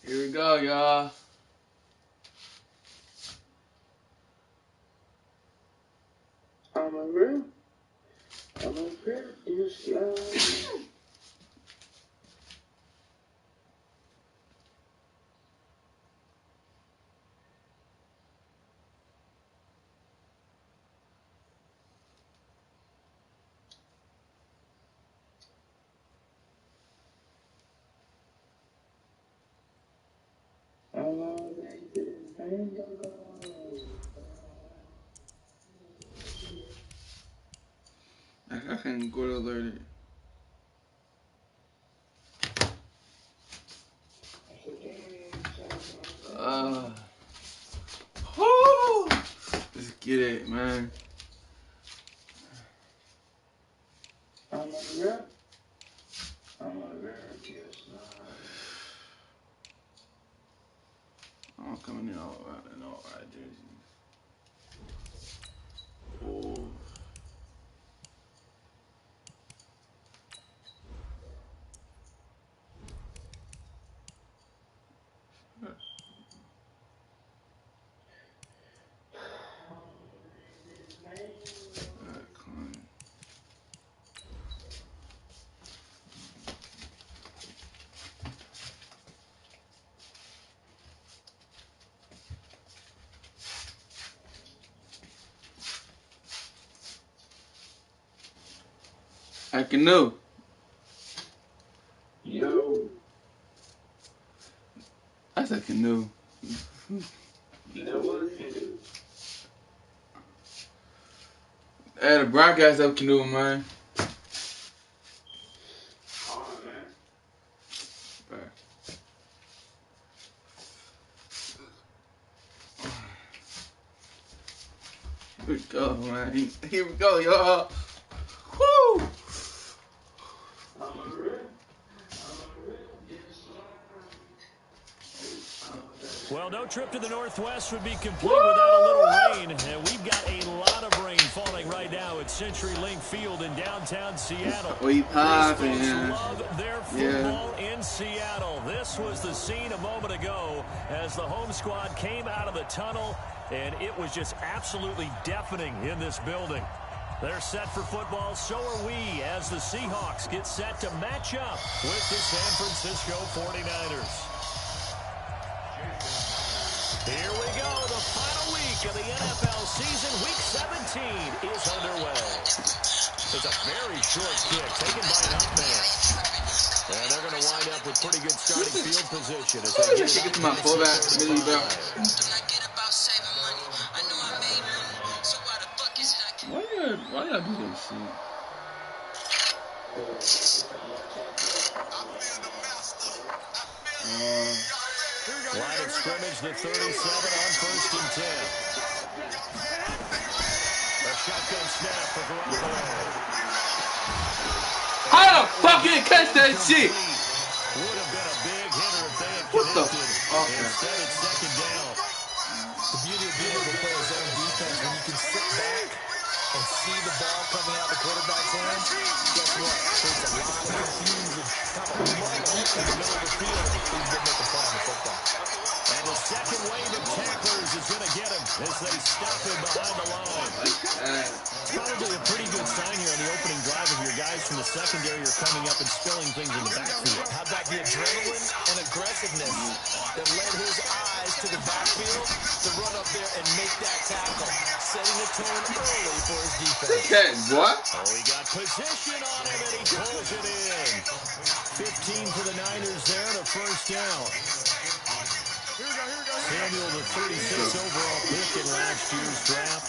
Here we go, y'all. I'm a real this guy. I can't go to alert it. Let's get it, man. I'm a real I'm coming in all right jersey. Oh. I can know. Yo. I said canoe. You know what it is? Hey, the broadcast up canoe, man. Oh, man. Right. Here we go, man. Here we go, y'all. Woo! Well, no trip to the Northwest would be complete without a little rain, and we've got a lot of rain falling right now at CenturyLink Field in downtown Seattle. We popping, These folks man. love their football in Seattle. This was the scene a moment ago as the home squad came out of the tunnel, and it was just absolutely deafening in this building. They're set for football, so are we, as the Seahawks get set to match up with the San Francisco 49ers. Here we go. The final week of the NFL season. Week 17 is underway. It's a very short kick taken by an up man. And they're going to wind up with pretty good starting field position as they get it to my fullback, Millie, bro. Why y'all do this shit? Line of scrimmage, the 37 on 1st and 10. A shotgun snap for Garoppolo. How the fuck you catch that shit? Would have been a big hitter if they had What the? connected. Okay. Instead, it's second down. The beauty of being able to play a zone defense, when you can sit back and see the ball coming out of the quarterback's hands, guess what? Creates a lot of confusion, kind of mud in the middle of the field. He's going to make a play on the football. And the second wave of tacklers is going to get him as they stop him behind the line. It's probably a pretty good sign here on the opening drive of your guys guys from the secondary are coming up and spilling things in the backfield. How about the adrenaline and aggressiveness that led his eyes to the backfield to run up there and make that tackle, setting a tone early for his defense. Okay, what? Oh, he got position on him, and he pulls it in. 15 for the Niners there, and a first down. Samuel, the 36th overall pick in last year's draft.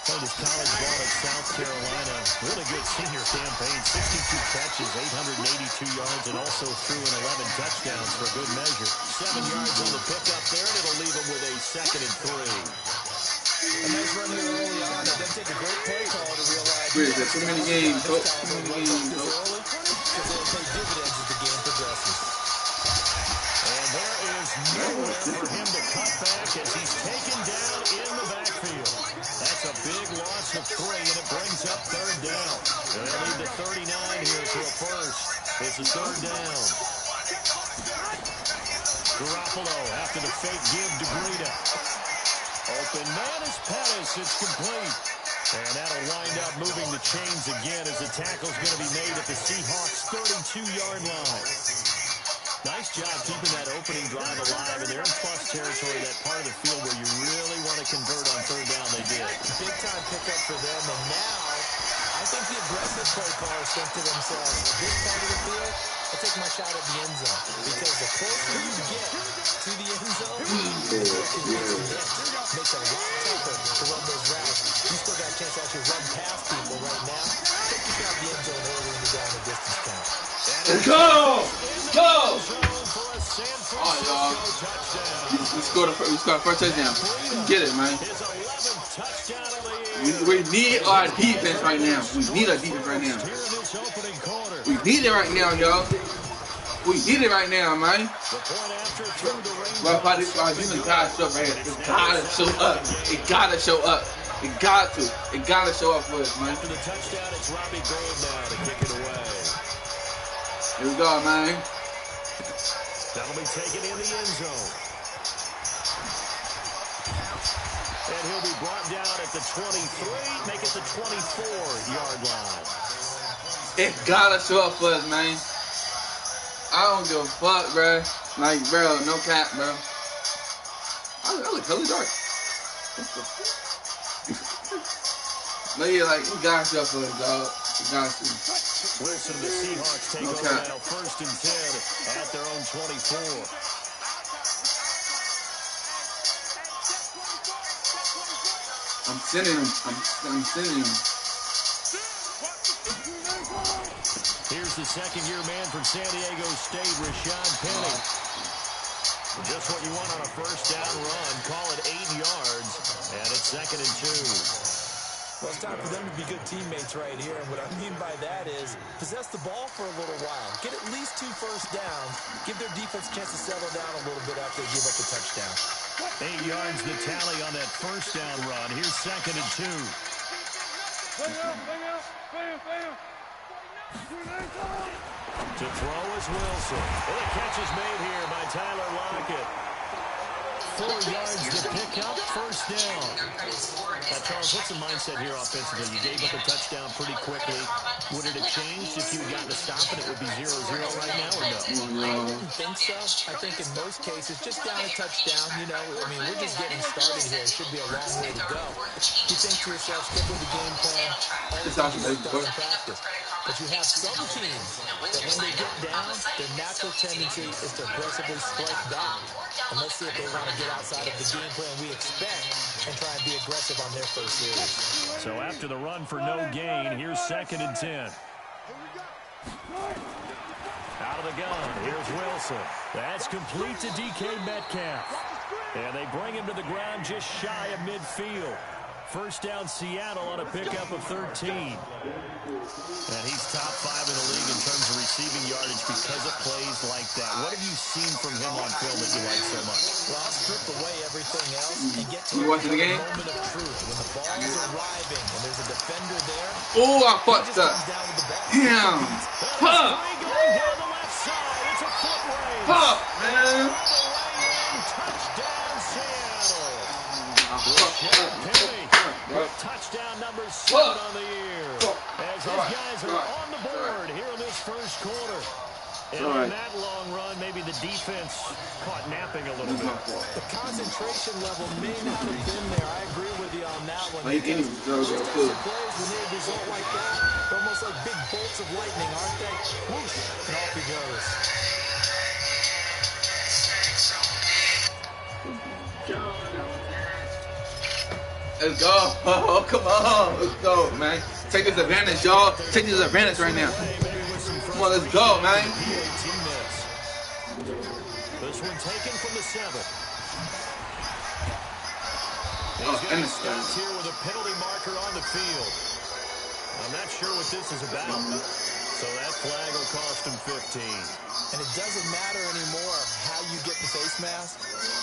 Played his college ball at South Carolina. Really good senior campaign. 62 catches, 882 yards, and also threw in 11 touchdowns for good measure. 7 yards on the pickup there, and it'll leave him with a 2nd and 3. A nice run here early on. It doesn't take a great play call to realize. Wait, is there too many games, coach? Too many games, coach. Because it'll pay dividends as the game progresses. And there is nowhere for him to cut back as he's taken down in the backfield. That's a big loss of 3, and it brings up 3rd down. They'll need the 39 here for a first. This is 3rd down. Garoppolo after the fake give to Greta. Open man is Pettis. It's complete. And that'll wind up moving the chains again as the tackle's going to be made at the Seahawks' 32-yard line. Nice job keeping that opening drive alive, and they're in plus territory, that part of the field where you really want to convert on 3rd down. They did. Big-time pickup for them, and now I think the aggressive play callers think to themselves, this part of the field, I'll take my shot at the end zone, because the closer you get to the end zone, the more convincing hits. Makes it a lot tougher to run those routes. You still got a chance to actually run past people right now. Take your shot at the end zone early in the down and distance count. Go! Go! Oh, y'all. We scored a first touchdown. Get it, man. We need our defense right now. We need our defense right now. We need it right now, y'all. We need it right now, man. Well, our defense gotta show up right here. It gotta show up. It gotta show up. It got to. It gotta show up for us, man. After the touchdown, it's Robbie Gould now to kick it away. Here we go, man. That'll be taken in the end zone. And he'll be brought down at the 23, make it the 24-yard line. It gotta show up for us, man. I don't give a fuck, bro. Like, bro, no cap, bro. I look totally dark. But yeah, like, it gotta show up for us, dog. It got to. Wilson, the Seahawks take over now, 1st and 10 at their own 24. I'm sending him. I'm sending him. Here's the second-year man from San Diego State, Rashad Penny. Just what you want on a first down run. Call it 8 yards, and it's 2nd and 2. Well, it's time for them to be good teammates right here, and what I mean by that is possess the ball for a little while. Get at least 2 first downs. Give their defense a chance to settle down a little bit after they give up a touchdown. 8 yards the tally on that first down run. Here's 2nd and 2. To throw is Wilson. And the catch is made here by Tyler Lockett. 4 yards to pick up, first down. Now, Charles, what's the mindset here offensively? You gave up a touchdown pretty quickly. Would it have changed if you had gotten a stop and it would be 0-0 right now, or no? I didn't think so. I think in most cases, just down a touchdown, you know, I mean, we're just getting started here. It should be a long way to go. You think to yourself, stick with the game plan, all the things you've done in practice. But you have some teams that when they get down, their natural tendency is to aggressively strike back. And let's see if they want to get outside of the game plan we expect and try and be aggressive on their first series. So after the run for no gain, here's 2nd and 10. Out of the gun, here's Wilson. That's complete to DK Metcalf. And they bring him to the ground just shy of midfield. First down Seattle on a pickup of 13. And he's top 5 in the league in terms of receiving yardage because of plays like that. What have you seen from him on film that you like so much? Well, I'll strip away everything else and get to you watching the game? Moment of truth. When the ball's arriving and there's a defender there. Oh, I fucked up. Damn. Huh. Huh, man. Touchdown Seattle. Touchdown number 7 on the year. As his guys are on the board. first quarter. And All right. in that long run, maybe the defense caught napping a little bit. The concentration level may not have been there. I agree with you on that one. Like, Because those too. types of plays, when you need a result like that, they're almost like big bolts of lightning, aren't they? Whoosh, and off he goes. Let's go. Oh, come on. Let's go, man. Take this advantage, y'all. Take this advantage right now. Come on, let's go, man. This one taken from the 7. Oh, He's going and to stop here with a penalty marker on the field. I'm not sure what this is about. So that flag will cost him 15. And it doesn't matter anymore how you get the face mask.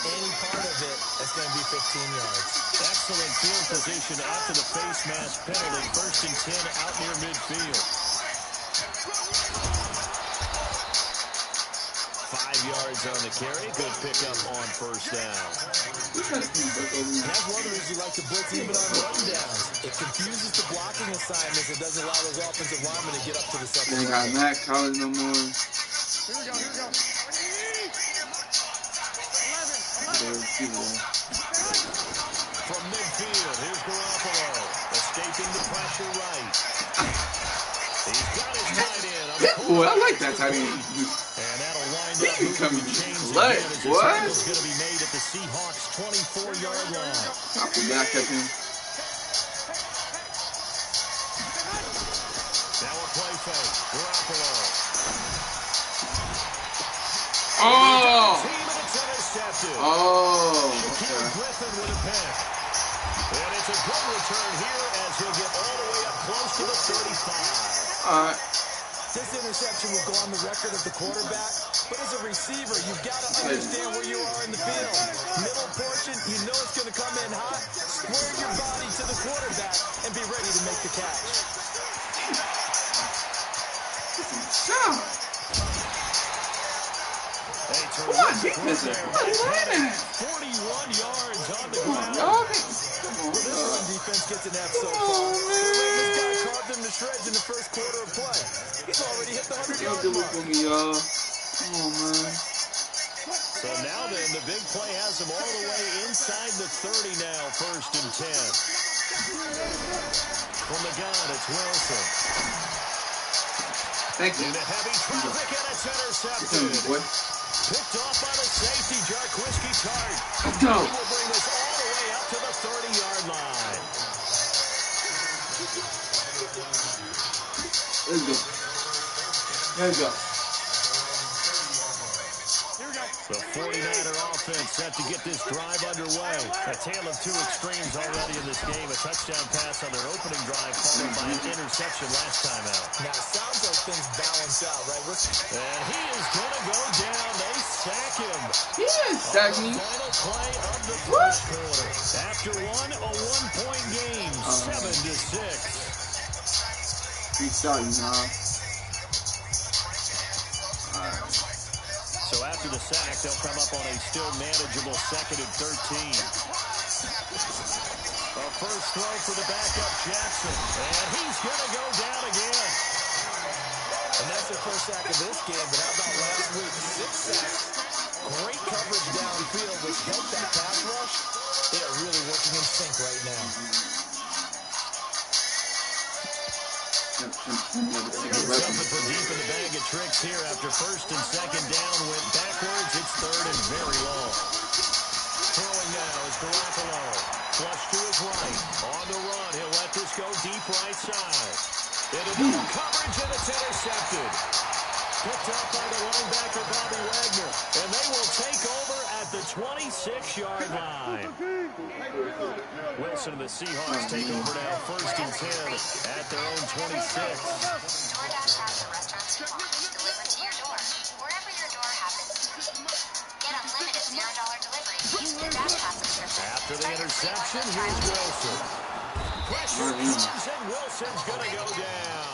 Any part of it is going to be 15 yards. Excellent field position after the face mask penalty. 1st and 10 out near midfield. 5 yards on the carry. Good pickup on 1st down. That's one of the reasons you like to blitz even on rundowns. It confuses the blocking assignments. It doesn't allow those offensive linemen to get up to the second They got level. Matt Collins no more. Here we go. From midfield, here's Garoppolo. Escaping the pressure right. He's got his tight end. Boy, I like that tight end. And that'll wind up moving the chains What? again as the tackle's going to be made at the Seahawks' 24-yard line. I forgot that him. Now a play fake. Garoppolo. Oh! Team and it's intercepted. Oh! Shaquille Okay. Griffin with a pick. And it's a good return here as he'll get all the way up close to the 35. All right. This interception will go on the record of the quarterback, but as a receiver, you've got to understand where you are in the field. Middle portion, you know it's going to come in hot. Square your body to the quarterback and be ready to make the catch. Come on, defense. Come on, running. 41 yards on the Come on, ground. y'all. Come on, This y'all. run defense gets an F so Come far. on, They're letting this guy man. carve them to shreds in the first quarter of play. He's already hit the Y'all 100-yard do it mark. for me, y'all. Come on, man. So now then, the big play has him all the way inside the 30 now, 1st and 10. From the gun, it's Wilson. Thank you. Into heavy traffic, and it's intercepted. Tell me, boy. Picked off by the safety, Jarquiski Tart. Let's go. He will bring this all the way up to the 30-yard line. Let's go. Let's go. The 49er offense set to get this drive underway. A tale of two extremes already in this game. A touchdown pass on their opening drive followed by an interception last time out. Now, it sounds like things balance out, right? And he is going to go down. They sack him. He didn't sack me. Final play of the What? first quarter. After one, a one-point game, 7-6. He's starting, huh? So after the sack, they'll come up on a still manageable 2nd and 13. A first throw for the backup Jackson. And he's going to go down again. And that's their first sack of this game, but how about last week? 6 sacks. Great coverage downfield, which helped that pass rush. They are really working in sync right now. Something for deep in the bag of tricks here after 1st and 2nd down. Went backwards. It's 3rd and very long. Throwing now is Garoppolo. Flush to his right. On the run. He'll let this go deep right side. Into double coverage, and it's intercepted. Picked up by the linebacker, Bobby Wagner. And they will take over at the 26-yard line. Wilson and the Seahawks take over now, 1st and 10 at their own 26. DoorDash has the restaurants you want delivered to your door, wherever your door happens to be. Get unlimited $0 delivery with your DashPass subscription. After the interception, here's Wilson. Pressure comes, and Wilson's going to go down.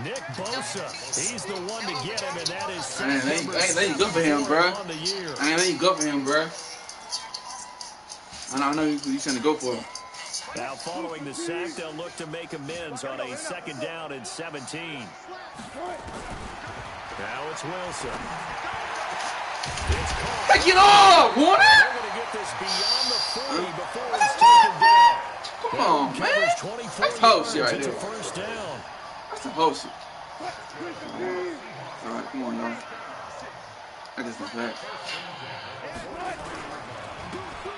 Nick Bosa, he's the one to get him, and that is sack number 7 good for him, bro. on the year. I ain't good for him, bro. I know he's trying to go for him. Now, following the sack, they'll look to make amends on a 2nd down and 17. it's Wilson. Take it off, Warner! They're going to get this beyond the 40 before he's taken down. Come on, man. That's whole shit right there. It's a first down. That's the whole shit. Alright, come on, y'all. I guess not that.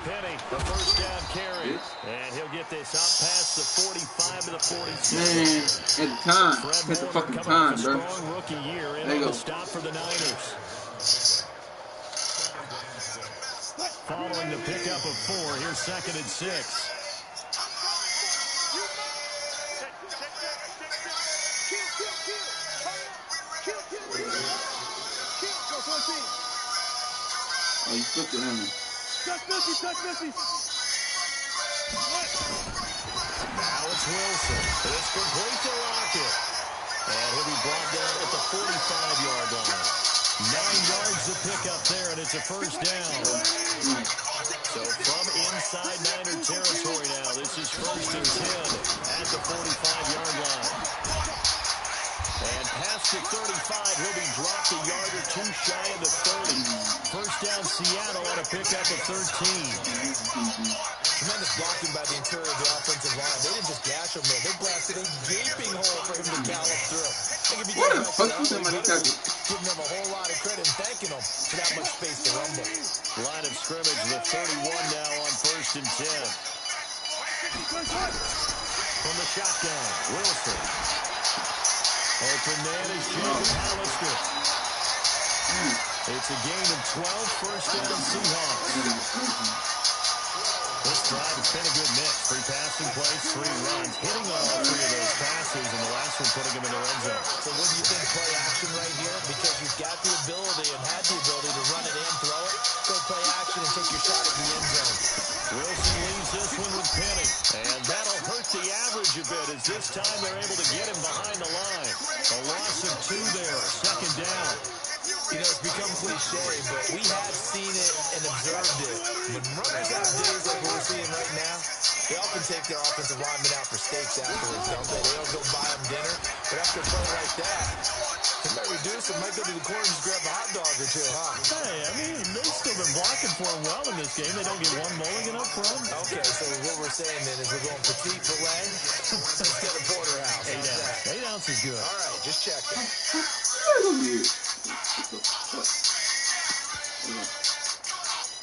Penny, the first down carry. And he'll get this out past the 45 to the 46. Man, at the time. Hit the fucking time, bro. Strong rookie year in There you on go. the stop for the Niners. Following the pickup of 4, here's 2nd and 6. Oh, you flipped it, haven't you? Now it's Wilson. It's complete to Lockett. And he'll be brought down at the 45-yard line. 9 yards to pick up there, and it's a first down. So from inside Niner territory now, this is 1st and 10 at the 45-yard line. And past the 35, he'll be dropped a yard or 2 shy of the 30. First down Seattle on a pickup of 13. Tremendous blocking by the interior of the offensive line. They didn't just gash him there. They blasted a gaping hole for him to gallop through. I think if you What go the back fuck to you the think early about the hitters, giving them a whole lot of credit and thanking them for that much space to rumble. Line of scrimmage, the 31 now on 1st and 10. From the shotgun, Wilson. Open man is James Hollister. It's a gain of 12, first down Seahawks. This drive has been a good mix. 3 passing plays, 3 runs. Hitting on all 3 of those passes, and the last one putting him in the red zone. So what do you think play action right here? Because you've got the ability and had the ability to run it and throw it. Go play action and take your shot at the end zone. Wilson leaves this one with Penny. And that'll hurt the average a bit as this time they're able to get him behind the line. A loss of 2 there, 2nd down. You know, it's become cliche, but we have seen it and observed it. When runners have days like what we're seeing right now, they often take their offensive linemen out for steaks afterwards, don't they? They don't go buy them dinner, but after a play like that, it might reduce it, might go to the corner and just grab a hot dog or 2, huh? Hey, I mean, they've still been blocking for him well in this game. They don't get one mulligan up front. Okay, so what we're saying then is we're going petite filet instead of porterhouse. 8 ounce. 8 ounce is good. All right, just checking.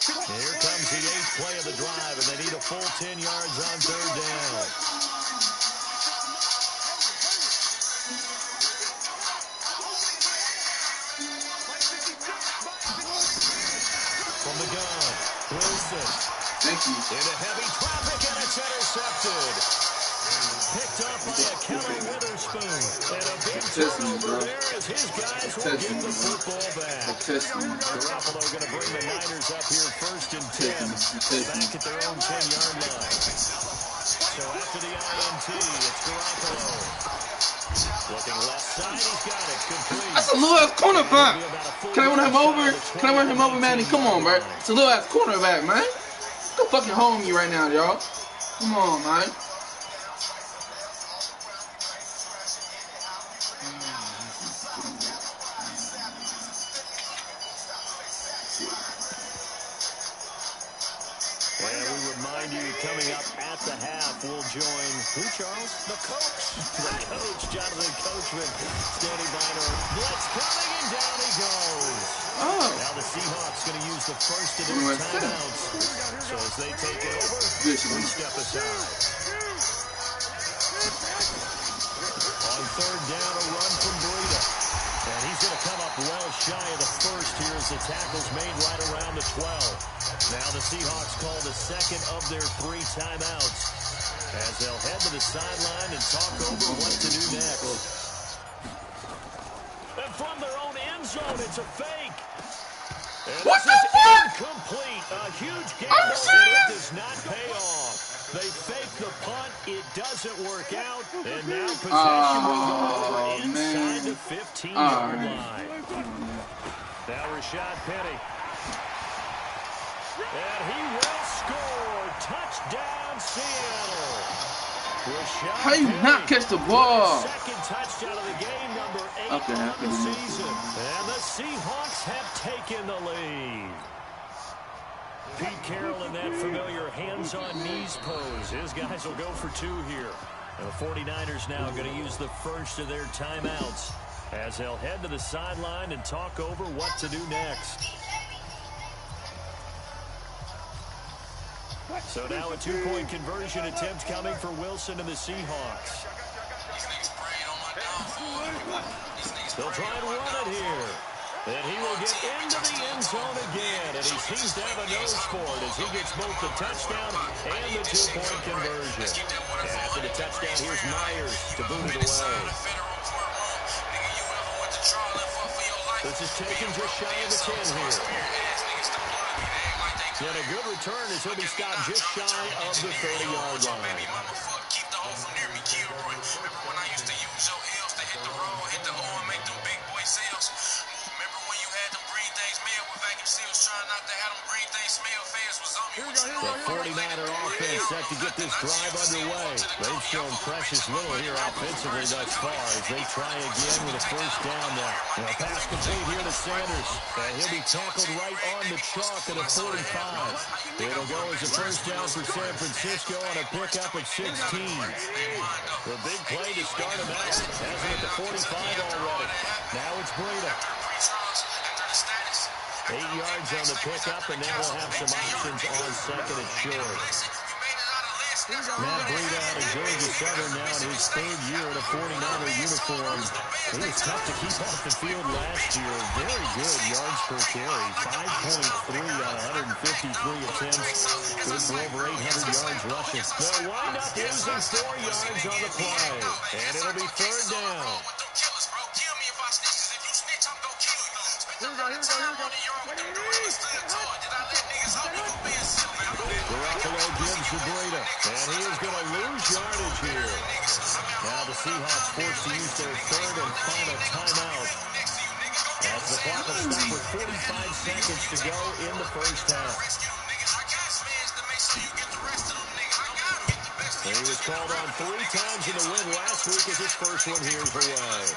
Here comes the 8th play of the drive, and they need a full 10 yards on 3rd down. From the gun, Wilson. Thank you. Into heavy traffic, and it's intercepted. Picked up by a Keller Witherspoon. And a big turnover there as his guys will get the football back. Garoppolo going to bring the Niners up here 1st and 10. Back at their own 10-yard line. So after the INT, it's Garoppolo. Looking left side, he's got it. Complete. That's a little ass cornerback. Can I run him over? Can I run him over, Manny? Come on, bro. It's a little ass cornerback, man. Go fucking home me right now, y'all. Come on, man. And we remind you, coming up at the half, we'll join, who, Charles? The coach. The coach, Jonathan Coachman, standing by to blitz coming, and down he goes. Oh. Now the Seahawks going to use the first of their timeouts. So as they take it over, we step aside. On 3rd down, a run from Breida. And he's going to come up well shy of the first here as the tackle's made right around the 12. Now the Seahawks call the 2nd of their 3 timeouts as they'll head to the sideline and talk over what to do next. And from their own end zone, it's a fake. And What this the is fuck? incomplete. A huge gamble, and it does not pay off. They fake the punt. It doesn't work out. And now possession will go over inside the 15-yard line. Now Rashad Penny. And he will score. Touchdown, Seattle. How you not catch the ball? Second touchdown of the game, number 8 Okay, I on the can season. And the Seahawks have taken the lead. Pete Carroll in that familiar hands-on knees pose. His guys will go for 2 here. And the 49ers now going to use the first of their timeouts as they'll head to the sideline and talk over what to do next. So now a 2-point conversion attempt coming for Wilson and the Seahawks. They'll try and run it here. And he will get into the end zone again. And he seems to have a nose for it as he gets both the touchdown and the 2-point conversion. And after the touchdown, here's Myers to boot it away. This is taken just shy of the 10 here. And a good return as he'll be stopped just shy of the 30-yard line. The 49er offense set to get this drive underway. They've shown precious little here offensively thus far as they try again with a first down now. And a pass complete here to Sanders. And he'll be tackled right on the chalk at a 45. It'll go as a first down for San Francisco on a pickup of 16. The big play to start him out. Has him at the 45 already. Now it's Breida. 8 yards on the pickup, and now we'll have some options on second and short. Matt Breida out of Georgia Southern now in his 3rd year in a 49er uniform. He was tough to keep off the field last year. Very good yards per carry. 5.3 on 153 attempts. Good for over 800 yards rushing. They'll wind up losing 4 yards on the play. And it'll be 3rd down. Garoppolo gives to Breida, and he is going to lose yardage here. Now the Seahawks forced to use their 3rd and final timeout as the clock will stop with 45 seconds to go in the first half. He was called on 3 times in the win last week as his first one here is away.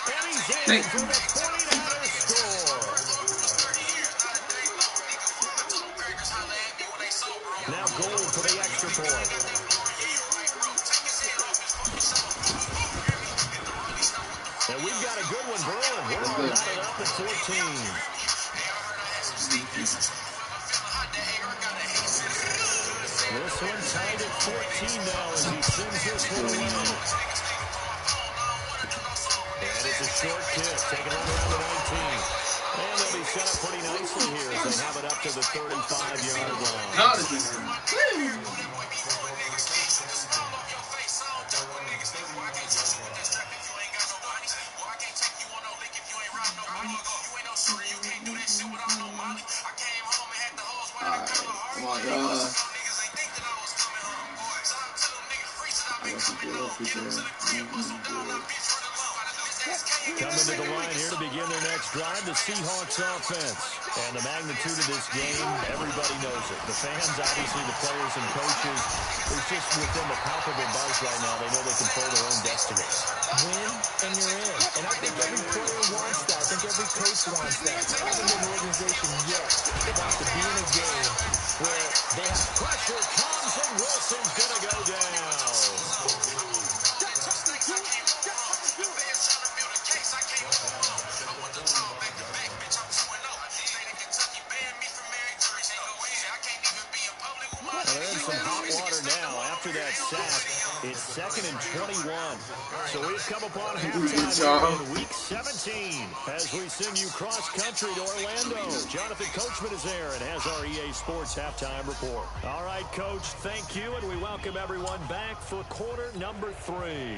And he's in for the 49ers score. Now goal for the extra point. And we've got a good one brewing. We're all knotted up at 14. This one tied at 14 now as he sends this one away. And it's a short kick, taken right around the 19. And they'll be set up pretty nicely here as they have it up to the 35-yard line. Oh my God. Coming to the line here to begin their next drive, the Seahawks offense. And the magnitude of this game, everybody knows it. The fans, obviously, the players and coaches, it's just within the palpable buzz right now. They know they control their own destiny. Win, and you're in. And I think every player wants that. I think every coach wants that. I think an organization, yes, wants to be in a game where they have Pressure comes, and Wilson's going to go down. They're in some hot water now after that sack. It's 2nd and 21. So we've come upon halftime in Week 17 as we send you cross-country to Orlando. Jonathan Coachman is there and has our EA Sports halftime report. All right, Coach, thank you, and we welcome everyone back for quarter number 3.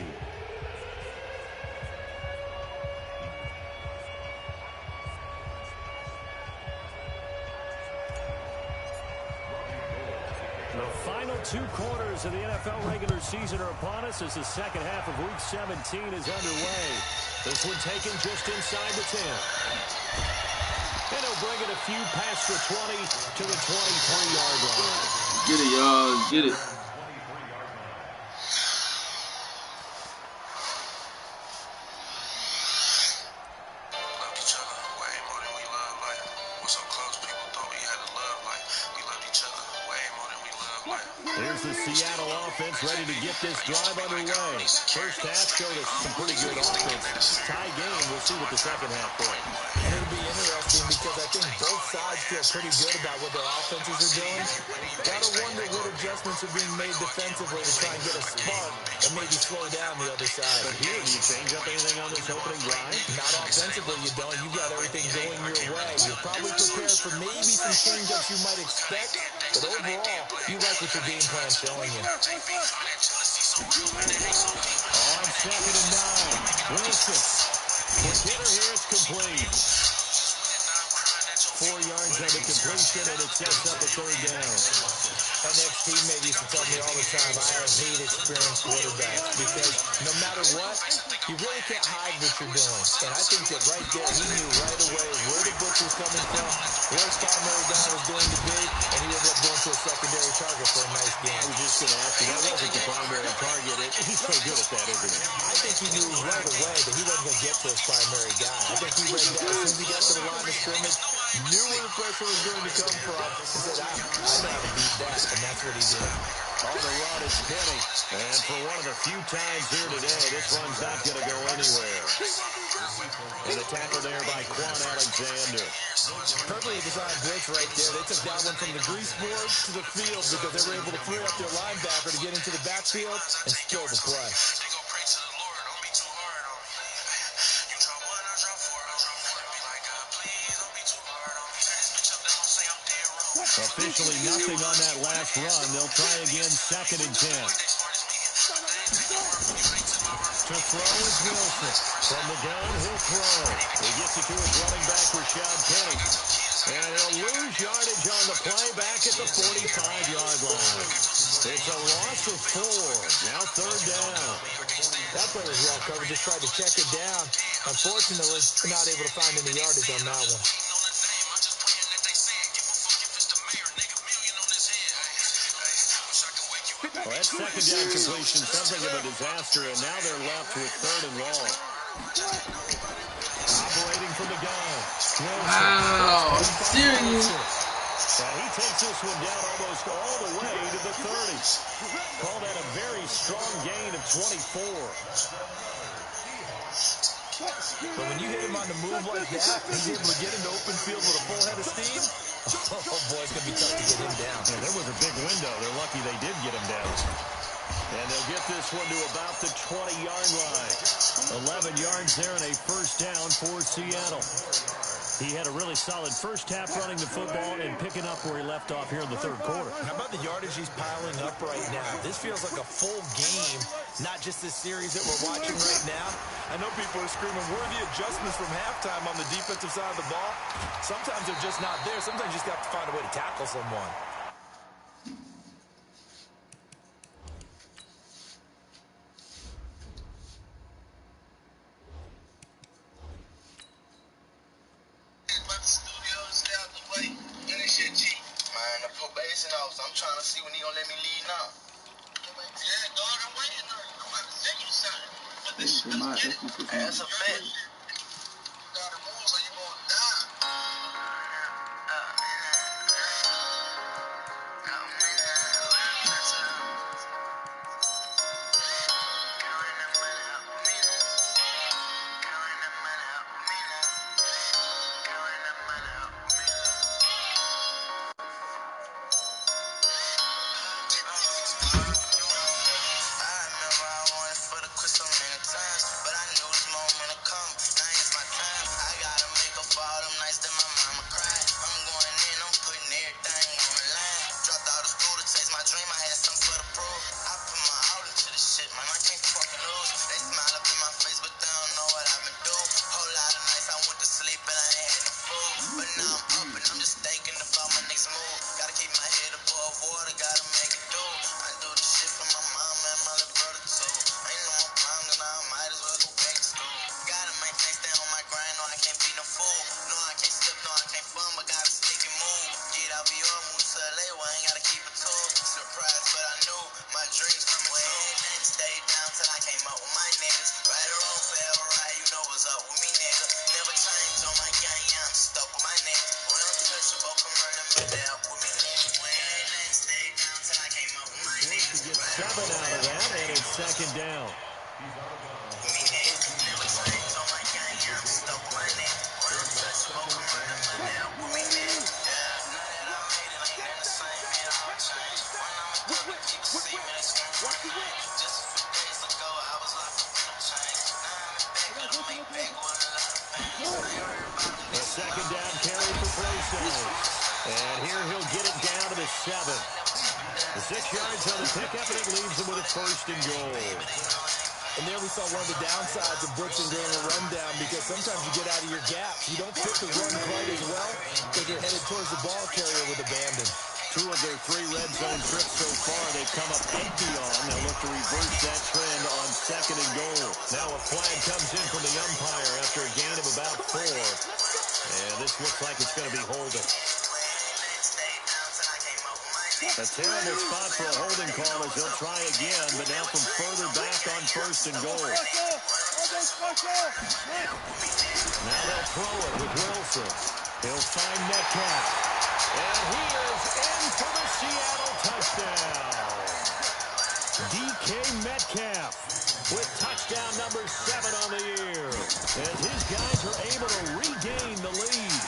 The final 2 quarters of the NFL regular season are upon us as the second half of Week 17 is underway. This one taken just inside the 10. And he'll bring it a few past the 20 to the 23-yard line. Get it, y'all. Get it. Here's the Seattle offense ready to get this drive underway. First half showed us some pretty good offense. Tie game. We'll see what the second half brings. And it'll be interesting because I think both sides feel pretty good about what their offenses are doing. Gotta wonder what adjustments are being made defensively to try and get a spark and maybe slow down the other side. But here, do you change up anything on this opening drive? Not offensively, you don't. You got everything going your way. You're probably prepared for maybe some change-ups you might expect, but overall, you like what your game plan's showing you. On second and 9, Wilson. Quick hitter here, it's complete. 4 yards on the completion, and it sets up a third down. My next teammate used to tell me all the time, I hate experienced quarterbacks because no matter what, you really can't hide what you're doing. And I think that right there, he knew right away where the blitz was coming from, where his primary guy was going to be, and he ended up going to a secondary target for a nice game. I was just going to ask you, that wasn't the primary target. He's so good at that, isn't he? I think he knew right away that he wasn't going to get to his primary guy. I think he read that as soon as he got to the line of scrimmage, knew where the pressure was going to come from, and said, I know how to beat that, and that's what he did. On the run, it's Penny. And for one of the few times here today, this run's not going to go anywhere. And the tackle there by Quan Alexander. Perfectly designed blitz right there. They took that one from the grease board to the field because they were able to free up their linebacker to get into the backfield and steal the play. Officially nothing on that last run. They'll try again, second and 10. To throw is Wilson. From the gun, he'll throw. He gets it to his running back, Rashad Penny. And he'll lose yardage on the play back at the 45-yard line. It's a loss of 4. Now third down. That play was well covered. Just tried to check it down. Unfortunately, not able to find any yardage on that one. Well, that second down completion, something of a disaster, and now they're left with third and long. Operating from the gun. Wow, I'm serious. And he takes this one down almost all the way to the 30. Call that a very strong gain of 24. But when you hit him on the move like that, he's able to get into open field with a full head of steam. Oh, boy, it's going to be tough to get him down. Yeah, there was a big window. They're lucky they did get him down. And they'll get this one to about the 20-yard line. 11 yards there and a first down for Seattle. He had a really solid first half running the football and picking up where he left off here in the third quarter. How about the yardage he's piling up right now? This feels like a full game, not just this series that we're watching right now. I know people are screaming, where are the adjustments from halftime on the defensive side of the ball? Sometimes they're just not there. Sometimes you just have to find a way to tackle someone. I'm trying to see when he gonna let me leave now. Yeah, dog, I'm waiting on you. I'm about to send you something. Let's get it. That's a bet. You gotta move or you gonna die. No, I can't slip, no, I can't second down. A second down carry for Process. And here he'll get it down to the 7. The 6 yards on the pickup, and it leaves him with a 1st and goal. And there we saw one of the downsides of blitzing during a rundown, because sometimes you get out of your gaps. You don't fit the run quite as well because you're headed towards the ball carrier with abandon. 2 of their 3 red zone trips so far they've come up empty on. They'll look to reverse that trend on 2nd and goal. Now a flag comes in from the umpire after a gain of about 4. And this looks like it's going to be holding. A terrible spot for a holding call as they'll try again, but now from further back on 1st and goal. Now they'll throw it with Wilson. He'll find Metcalf. And he is in for the Seattle touchdown. DK Metcalf with touchdown number 7 on the year, as his guys are able to regain the lead.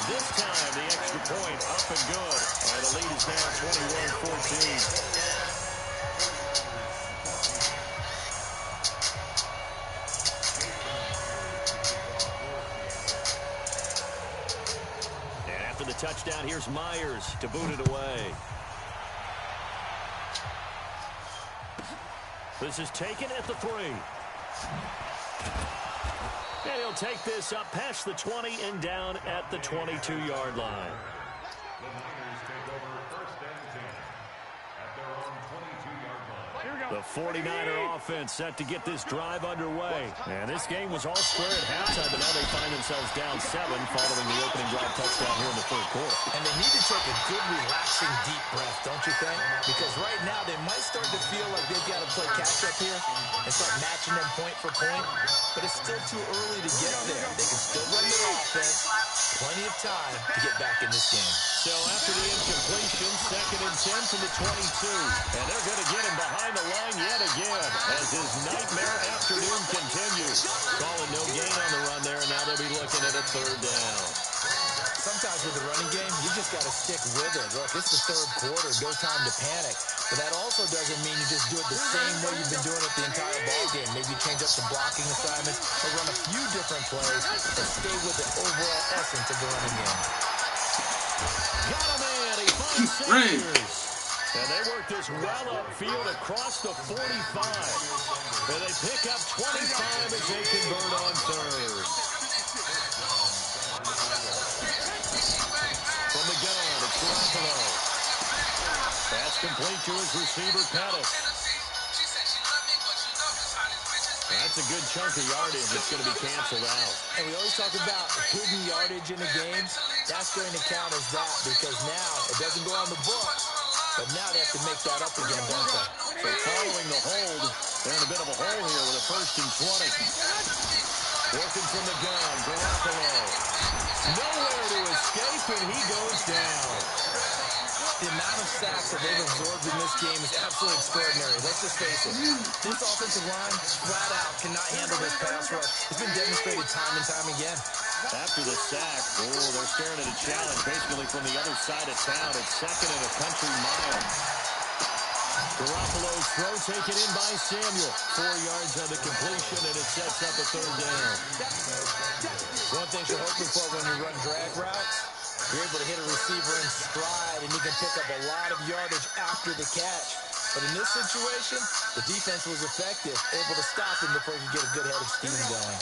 This time, the extra point up and good. And the lead is now 21-14. And after the touchdown, here's Myers to boot it away. This is taken at the 3. And he'll take this up past the 20 and down at the 22-yard line. The 49er offense set to get this drive underway. And this game was all square at halftime, but now they find themselves down 7 following the opening drive touchdown here in the 3rd quarter. And they need to take a good, relaxing, deep breath, don't you think? Because right now they might start to feel like they've got to play catch-up here and start matching them point for point. But it's still too early to get there. They can still run their offense. Plenty of time to get back in this game. So after the incompletion, 2nd and 10 from the 22. And they're going to get him behind the line yet again as his nightmare afternoon continues. Calling no gain on the run there, and now they'll be looking at a 3rd down. Sometimes with the running game, you just got to stick with it. Look, it's the 3rd quarter, no time to panic. But that also doesn't mean you just do it the same way you've been doing it the entire ball game. Maybe change up some blocking assignments or run a few different plays, but stay with the overall essence of the running game. Got him in. He finds Sanders. And they work this well upfield across the 45. And they pick up 25 as they convert on 3rd. From the gun, it's Garoppolo. Pass complete to his receiver, Pettis. That's a good chunk of yardage that's going to be canceled out. And we always talk about hidden yardage in a game. That's going to count as that, because now it doesn't go on the books, but now they have to make that up again, don't they? So following the hold, they're in a bit of a hole here with a 1st and 20. Working from the gun, Garoppolo. Nowhere to escape, and he goes down. The amount of sacks that they've absorbed in this game is absolutely extraordinary. Let's just face it. This offensive line, flat out, cannot handle this pass rush. It's been demonstrated time and time again. After the sack, they're staring at a challenge basically from the other side of town. It's 2nd and a country mile. Garoppolo's throw taken in by Samuel. 4 yards on the completion, and it sets up a 3rd down. One thing you're hoping for when you run drag routes, you're able to hit a receiver in stride, and you can pick up a lot of yardage after the catch. But in this situation, the defense was effective, able to stop him before he could get a good head of steam going.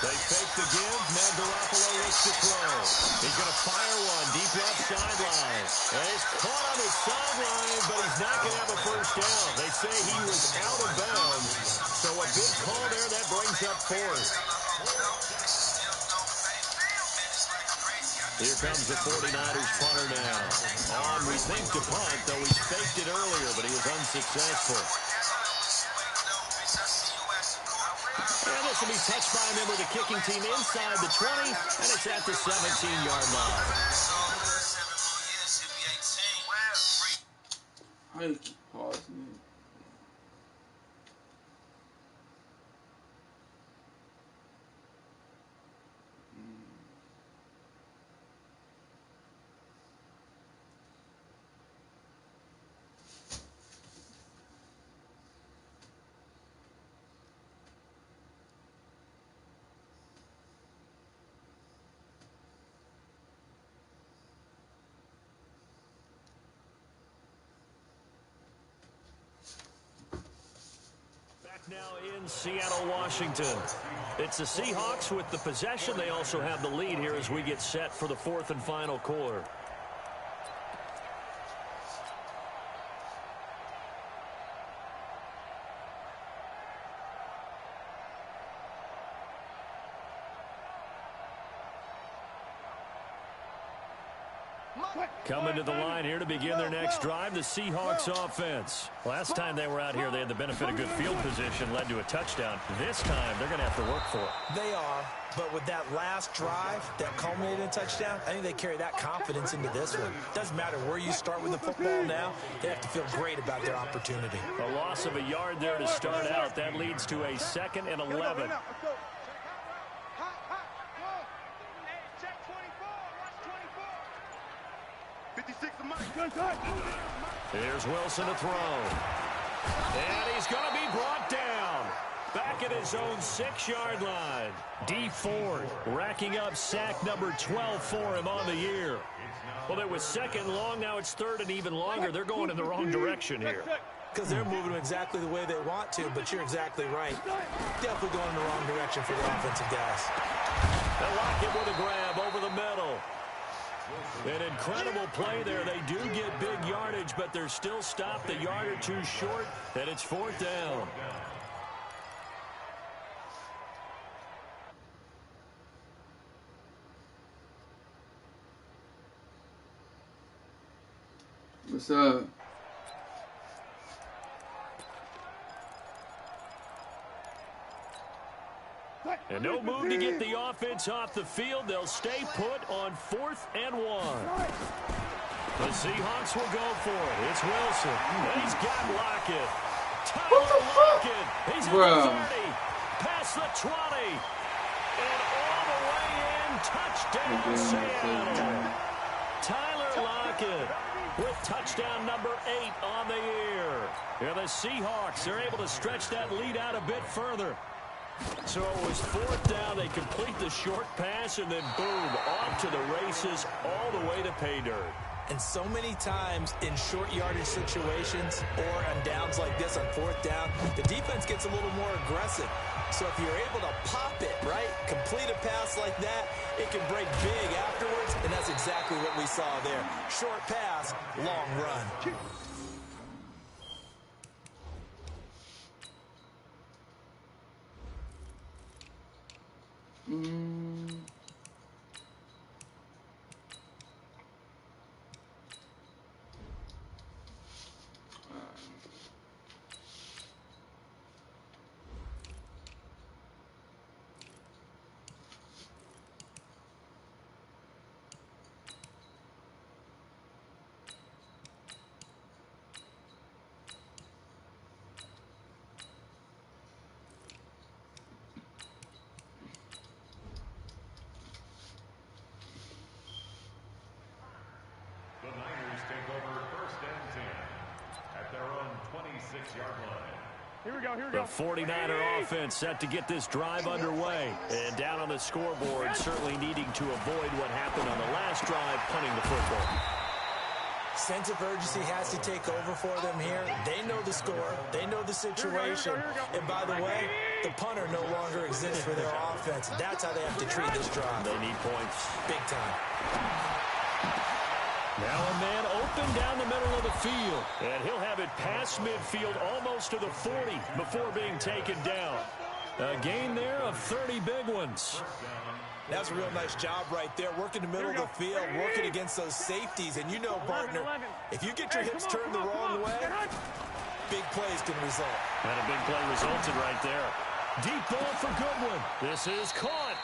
They fake the give. Now Garoppolo looks to throw. He's going to fire one deep left sideline. And he's caught on the sideline, but he's not going to have a 1st down. They say he was out of bounds. So a big call there. That brings up 4th. Here comes the 49ers punter now. On, we think, to punt, though he faked it earlier, but he was unsuccessful. And this will be touched by a member of the kicking team inside the 20, and it's at the 17-yard line. How you keep pausing it? Now in Seattle, Washington. It's the Seahawks with the possession. They also have the lead here as we get set for the fourth and final quarter. Coming to the line here to begin their next drive, the Seahawks offense. Last time they were out here, they had the benefit of good field position, led to a touchdown. This time, they're going to have to work for it. They are, but with that last drive that culminated in a touchdown, I think they carry that confidence into this one. Doesn't matter where you start with the football now, they have to feel great about their opportunity. A loss of a yard there to start out. That leads to a 2nd and 11. Here's Wilson to throw. And he's going to be brought down. Back at his own 6-yard line. D Ford racking up sack number 12 for him on the year. Well, it was 2nd long. Now it's 3rd and even longer. They're going in the wrong direction here. Because they're moving exactly the way they want to, but you're exactly right. Definitely going in the wrong direction for the offensive guys. They'll lock it with a grab over the middle. An incredible play there. They do get big yardage, but they're still stopped a yard or two short, and it's 4th down. What's up? And no move to get the offense off the field. They'll stay put on 4th and 1. The Seahawks will go for it. It's Wilson. He's got Lockett. Tyler Lockett. He's at the 30. Past the 20. And all the way in. Touchdown, Seattle. Tyler Lockett with touchdown number 8 on the year. And the Seahawks are able to stretch that lead out a bit further. So it was 4th down. They complete the short pass, and then boom, off to the races all the way to pay dirt. And so many times in short yardage situations or on downs like this on 4th down, the defense gets a little more aggressive. So if you're able to pop it, right, complete a pass like that, it can break big afterwards, and that's exactly what we saw there. Short pass, long run. The 49er offense set to get this drive underway. And down on the scoreboard, certainly needing to avoid what happened on the last drive, punting the football. Sense of urgency has to take over for them here. They know the score. They know the situation. And by the way, the punter no longer exists for their offense. That's how they have to treat this drive. They need points. Big time. Now a man open down the middle of the field. And he'll have it past midfield almost to the 40 before being taken down. A gain there of 30 big ones. That's a real nice job right there. Working the middle of the field, working against those safeties. And you know, partner, if you get your hips turned the wrong way, big plays can result. And a big play resulted right there. Deep ball for Goodwin. This is caught.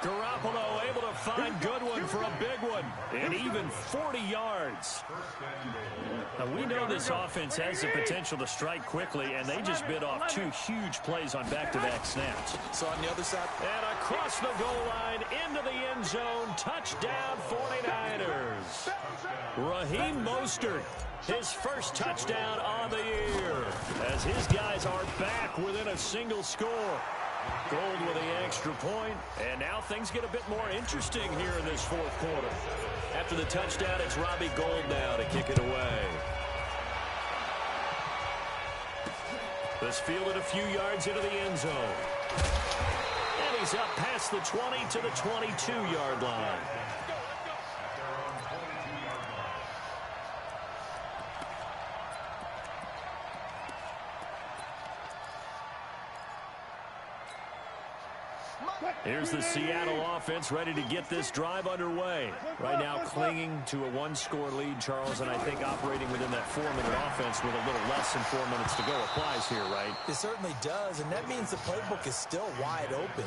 Garoppolo able to find Goodwin for a big one. And even 40 yards. Now, we know this offense has the potential to strike quickly, and they just bit off 2 huge plays on back-to-back snaps. So on the other side. And across the goal line, into the end zone, touchdown 49ers. Raheem Mostert, his first touchdown on the year, as his guys are back within a single score. Gold with the extra point, and now things get a bit more interesting here in this fourth quarter. After the touchdown, it's Robbie Gould now to kick it away. This fielded a few yards into the end zone. And he's up past the 20 to the 22-yard line. Here's the Seattle offense ready to get this drive underway. Right now clinging to a 1-score lead, Charles, and I think operating within that 4-minute offense with a little less than 4 minutes to go applies here, right? It certainly does, and that means the playbook is still wide open.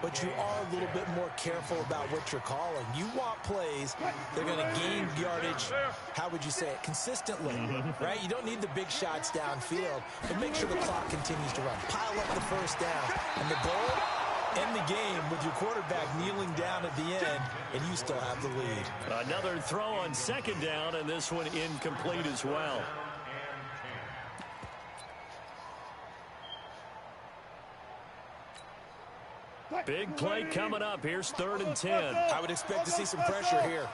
But you are a little bit more careful about what you're calling. You want plays, they're going to gain yardage, how would you say it, consistently, right? You don't need the big shots downfield, but make sure the clock continues to run. Pile up the first down, and the goal, end the game with your quarterback kneeling down at the end, and you still have the lead. Another throw on second down, and this one incomplete as well. Big play coming up. Here's 3rd and 10. I would expect to see some pressure here.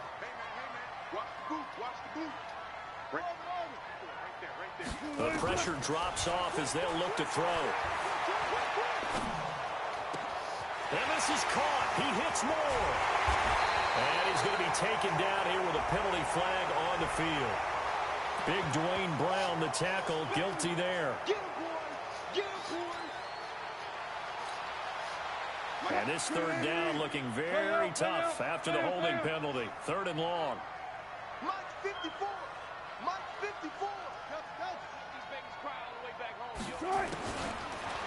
The pressure drops off as they'll look to throw. And this is caught. He hits more. And he's going to be taken down here with a penalty flag on the field. Big Dwayne Brown, the tackle, guilty there. And this 3rd down looking very tough after the holding penalty. 3rd and long. Mike 54. Mike 54.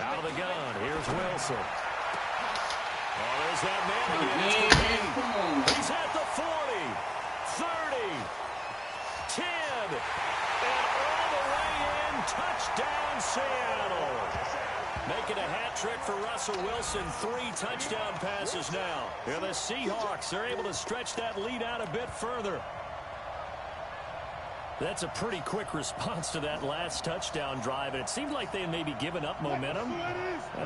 Out of the gun. Here's Wilson. Oh, there's that man again. He's at the 40, 30, 10, and all the way in. Touchdown, Seattle. Making a hat trick for Russell Wilson. 3 touchdown passes now. And the Seahawks are able to stretch that lead out a bit further. That's a pretty quick response to that last touchdown drive, and it seemed like they may be giving up momentum.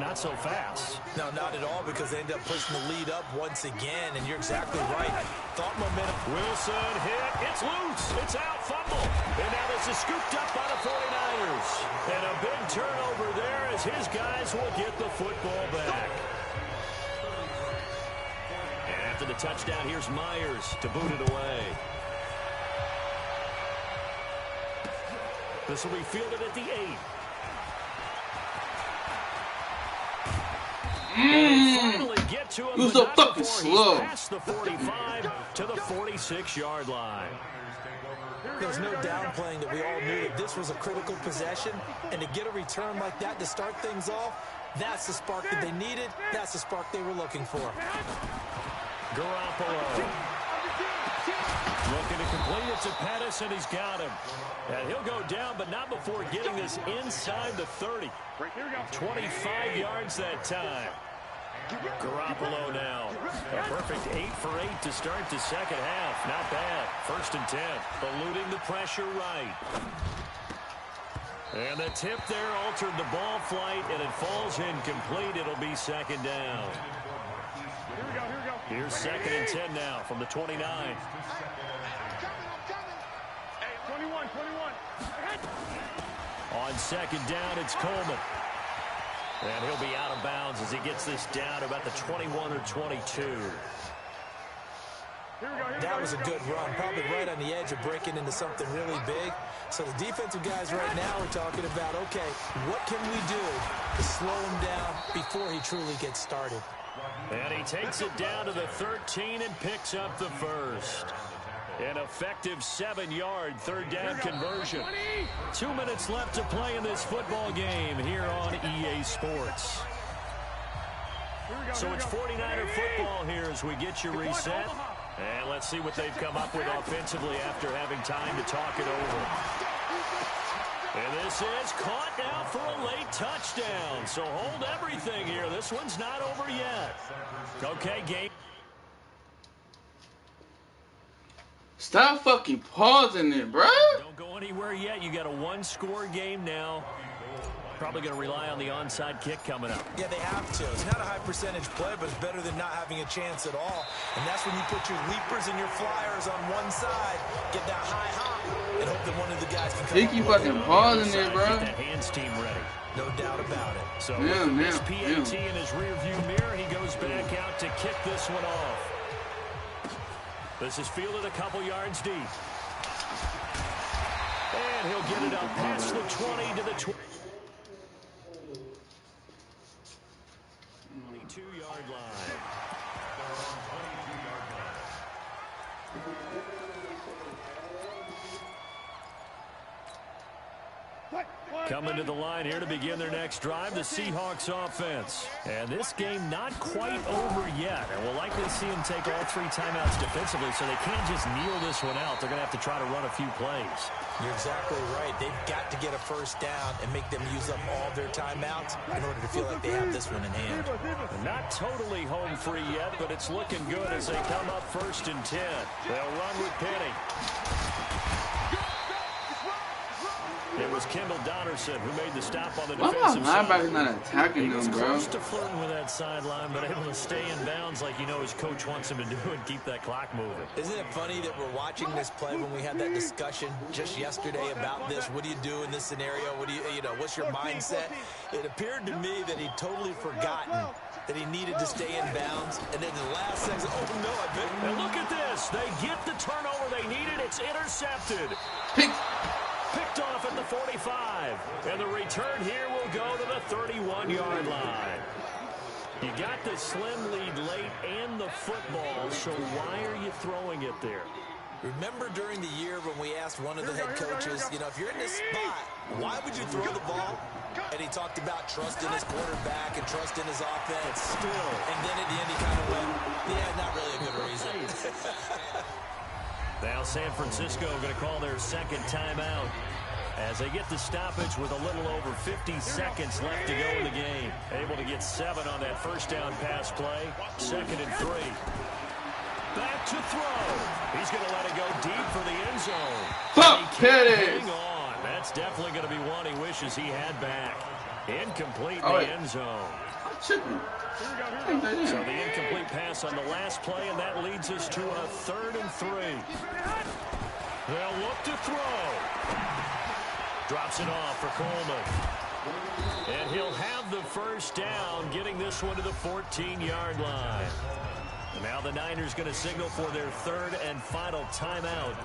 Not so fast. No, not at all, because they end up pushing the lead up once again, and you're exactly right. Thought momentum. Wilson hit. It's loose. It's out. Fumble. And now this is scooped up by the 49ers. And a big turnover there as his guys will get the football back. And after the touchdown, here's Myers to boot it away. This will be fielded at the 8. Finally get to him. He was so fucking slow. He's past the 45 to the 46-yard line. There's no downplaying that we all knew that this was a critical possession, and to get a return like that to start things off, that's the spark that they needed. That's the spark they were looking for. Garoppolo. Looking to complete it to Pettis, and he's got him. And he'll go down, but not before getting this inside the 30. 25 yards that time. Garoppolo now. A perfect 8 for 8 to start the second half. Not bad. 1st and 10. Eluding the pressure right. And the tip there altered the ball flight, and it falls incomplete. It'll be 2nd down. Here's 2nd and 10 now from the 29. On 2nd down, it's Coleman. And he'll be out of bounds as he gets this down to about the 21 or 22. That was a good run, probably right on the edge of breaking into something really big. So the defensive guys right now are talking about, okay, what can we do to slow him down before he truly gets started? And he takes it down to the 13 and picks up the first. An effective 7-yard 3rd down conversion. 2 minutes left to play in this football game here on EA Sports. So it's 49er football here as we get you reset. And let's see what they've come up with offensively after having time to talk it over. this is caught now for a late touchdown. So hold everything here. This one's not over yet. Okay, game. Stop fucking pausing it, bro. Don't go anywhere yet. You got a one-score game now. Probably going to rely on the onside kick coming up. Yeah, they have to. It's not a high percentage play, but it's better than not having a chance at all. And that's when you put your leapers and your flyers on one side, get that high hop, and hope that one of the guys can come. He keep fucking pausing it, bro. Get that hands team ready. No doubt about it. So with this PAT in his rearview mirror, he goes back out to kick this one off. This is fielded a couple yards deep. And he'll get it up past the 20 to the 22-yard line. Coming to the line here to begin their next drive, the Seahawks offense. And this game not quite over yet. And we'll likely see them take all three timeouts defensively, so they can't just kneel this one out. They're going to have to try to run a few plays. You're exactly right. They've got to get a first down and make them use up all their timeouts in order to feel like they have this one in hand. Not totally home free yet, but it's looking good as they come up 1st and 10. They'll run with Penny. It was Kendall Donnerson who made the stop on the defensive side. Why am I not attacking them, bro? Close to flirting with that sideline, but able to stay in bounds like you know his coach wants him to do and keep that clock moving. Isn't it funny that we're watching this play when we had that discussion just yesterday about this? What do you do in this scenario? What do you know, what's your mindset? It appeared to me that he'd totally forgotten that he needed to stay in bounds, and then the last second, oh no, I bet. And look at this. They get the turnover they needed. It's intercepted. Picked off at the 45. And the return here will go to the 31-yard line. You got the slim lead late and the football, so why are you throwing it there? Remember during the year when we asked one of the head coaches, you know, if you're in this spot, why would you throw the ball? And he talked about trust in his quarterback and trust in his offense. Still. And then at the end he kind of went, yeah, not really a good reason. Now San Francisco going to call their second timeout as they get the stoppage with a little over 50 seconds left to go in the game. Able to get 7 on that first down pass play. 2nd and 3. Back to throw. He's going to let it go deep for the end zone. Fuck, hang on. That's definitely going to be one he wishes he had back. Incomplete in the end zone. So the incomplete pass on the last play, and that leads us to a 3rd and 3. They'll look to throw. Drops it off for Coleman. And he'll have the first down, getting this one to the 14-yard line. And now the Niners going to signal for their 3rd and final timeout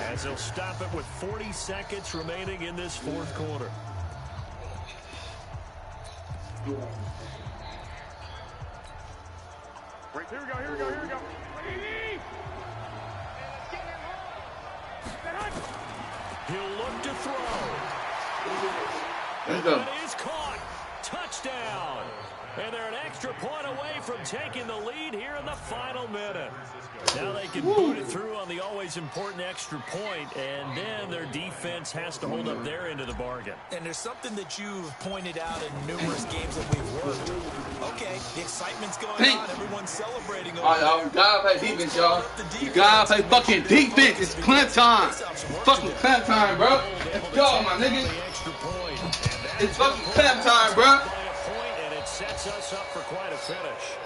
as they'll stop it with 40 seconds remaining in this 4th quarter. Right, here we go. He'll look to throw. Let's go. And it is caught. Touchdown. And they're an extra point away from taking the lead here in the final minute. Now they can boot it through on the always important extra point, and then their defense has to hold up their end of the bargain. And there's something that you've pointed out in numerous games that we've worked. Okay, the excitement's going on. Everyone's celebrating. All right, y'all. You gotta play defense, y'all. You gotta play fucking defense. It's clamp time. Fucking clamp time, bro. Let's go, my nigga. It's fucking clamp time, bro. Sets us up for quite a finish.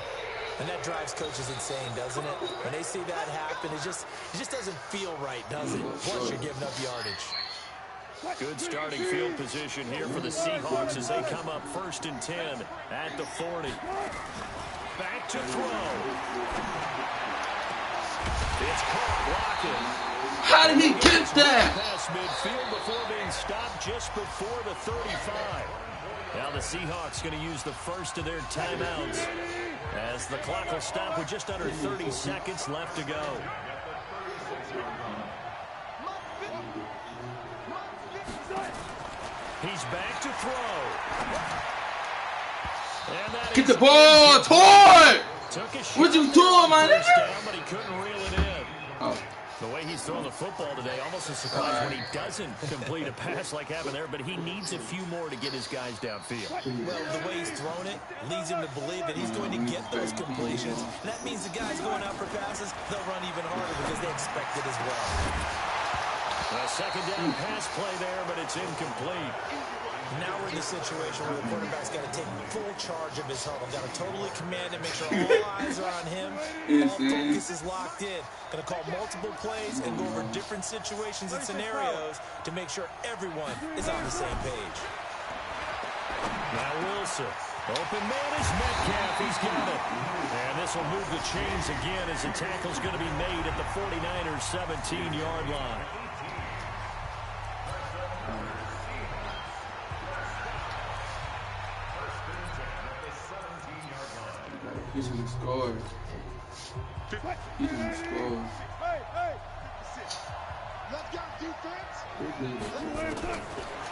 And that drives coaches insane, doesn't it? When they see that happen, it just doesn't feel right, does it? Plus, you're giving up yardage. Good starting field position here for the Seahawks as they come up 1st and 10 at the 40. Back to throw. It's caught blocking. How did he get that? Pass midfield before being stopped just before the 35. Now the Seahawks going to use the first of their timeouts as the clock will stop with just under 30 seconds left to go. He's back to throw. And that Get the ball, Toy! Took a What you doing, my nigga? But he couldn't reel it in. Oh. The way he's throwing the football today, almost a surprise when he doesn't complete a pass like happened there, but he needs a few more to get his guys downfield. Well, the way he's thrown it leads him to believe that he's going to get those completions. And that means the guys going out for passes, they'll run even harder because they expect it as well. A second down pass play there, but it's incomplete. Now we're in the situation where the quarterback's got to take full charge of his huddle. Got to totally command and make sure all eyes are on him. All focus is locked in. Going to call multiple plays and go over different situations and scenarios to make sure everyone is on the same page. Now Wilson. Open man is Metcalf. He's got it. And this will move the chains again as the tackle's going to be made at the 49ers' 17-yard line. He's going to score. He's going to score.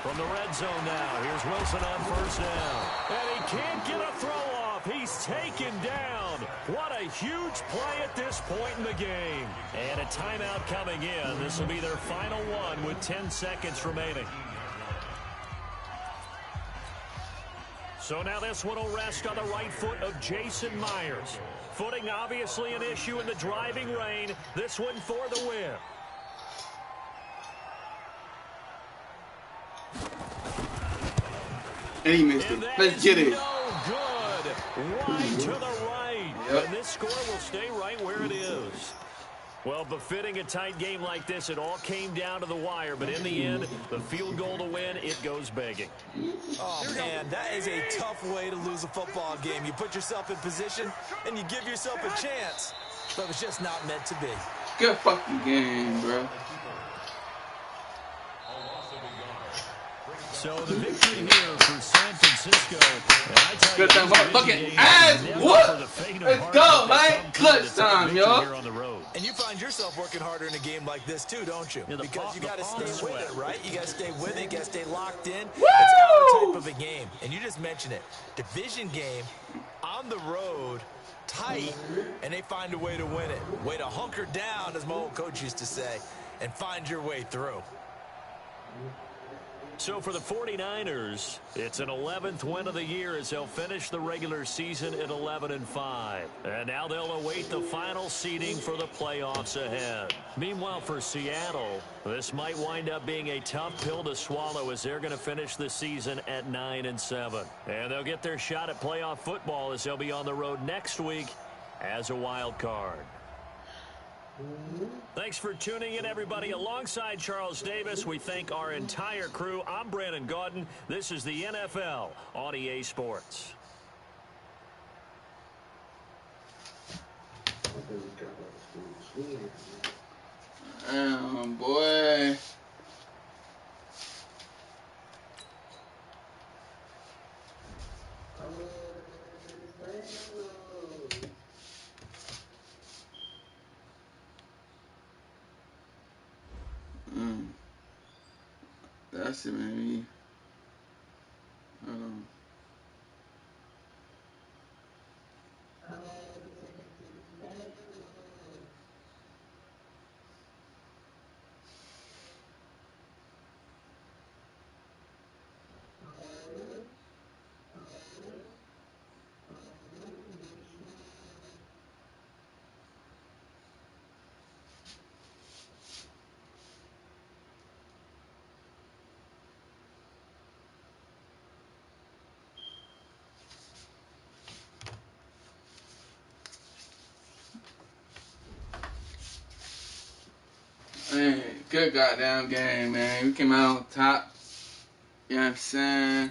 From the red zone now, here's Wilson on first down. And he can't get a throw off. He's taken down. What a huge play at this point in the game. And a timeout coming in. This will be their final one with 10 seconds remaining. So now this one will rest on the right foot of Jason Myers. Footing obviously an issue in the driving rain. This one for the win. And he missed it. Let's get it. No good. Right to the right. Yep. And this score will stay right where it is. Well, befitting a tight game like this, it all came down to the wire. But in the end, the field goal to win, it goes begging. Oh, man, that is a tough way to lose a football game. You put yourself in position, and you give yourself a chance. But it's just not meant to be. Good fucking game, bro. So the victory here for San Francisco. And I tell Good time, motherfucking ass. What? Let's go, man. Clutch time, y'all. And you find yourself working harder in a game like this too, don't you? Because you got to stay with it, right? You got to stay with it. You got to stay locked in. Woo! It's our type of a game. And you just mentioned it. Division game, on the road, tight, and they find a way to win it. Way to hunker down, as my old coach used to say, and find your way through. So for the 49ers, it's an 11th win of the year as they'll finish the regular season at 11-5. And now they'll await the final seeding for the playoffs ahead. Meanwhile, for Seattle, this might wind up being a tough pill to swallow as they're going to finish the season at 9-7. And they'll get their shot at playoff football as they'll be on the road next week as a wild card. Thanks for tuning in, everybody. Alongside Charles Davis, we thank our entire crew. I'm Brandon Gaudin. This is the NFL on EA Sports. Boy. That's it, man. Hold on. Man, good goddamn game, man. We came out on top. You know what I'm saying?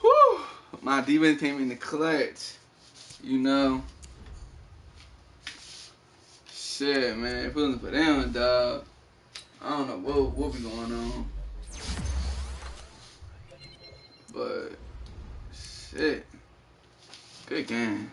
Whew. My defense came in the clutch. You know. Shit, man. If it wasn't for them, dog, I don't know what be going on. But, shit. Good game.